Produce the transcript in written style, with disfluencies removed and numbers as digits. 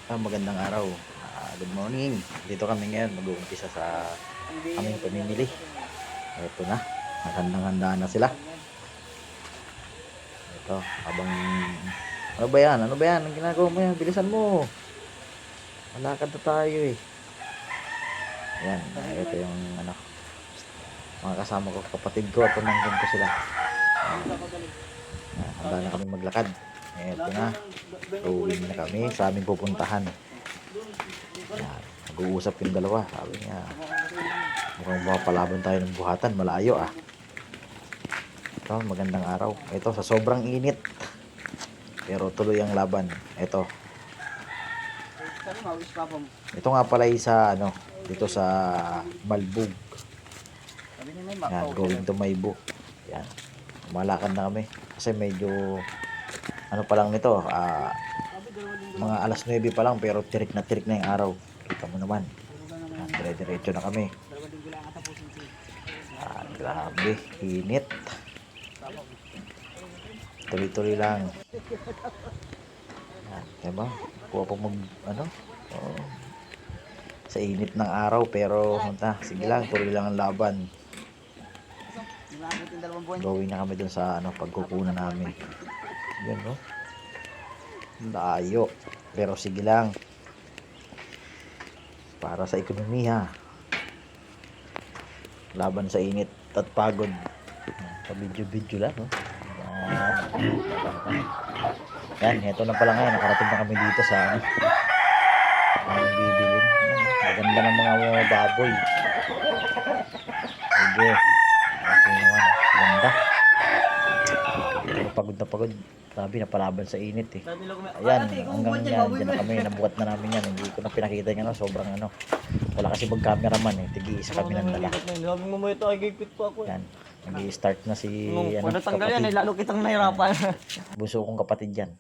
Magandang araw. Good morning. Dito kami ngayon mag-uumpisa sa aming pamimili. Ito na. Handang-handa na sila. Ito, habang ano ba yan? Ano ba yan? Ang ginagawa mo yan? Bilisan mo. Malakad na tayo eh. Ayan, ito yung mga kasama ko, kapatid ko at pamangkin ko sila. Handa na kami maglakad. Ito na. Uwi na kami sa aming pupuntahan. Ayan, nag-uusap yung dalawa. Sabi niya, mukhang mapalaban tayo ng buhatan. Malayo ah. Ito, magandang araw. Ito, sa sobrang init. Pero tuloy ang laban. Ito. Ito nga pala sa dito sa Malbug. Yan, going to Maybu. Yan. Malakad na kami. Kasi medyo pa lang nito, mga alas 9 pa lang pero tirik na yung araw. Kita mo naman. Yan, dire-diretso na kami. Grabe, init. Tuloy-tuloy lang. Yan, diba? Kuha pa sa init ng araw pero sige lang, tuloy lang ang laban. Gawin na kami dun sa pagkukunan namin. Yan no. Layo. Pero sige lang. Para sa ekonomiya. Laban sa init at pagod. Pa-video lang no. Yan, ito na pala ngayon. Nakarating na kami dito sa bibilin. Maganda ng mga baboy. Sige. Okay naman. Ganda. Pero pagod na pagod. Grabe, napalaban sa init eh. Ayan, hanggang yan. Diyan na kami. Nabuhat na namin yan. Hindi ko na pinakita yung sobrang wala kasi mag-cameraman eh. Tigi-isa kami ng dala. Yan. Nag-i-start na si tanggal yan, lalo kitang nahirapan. Bunso kong kapatid yan.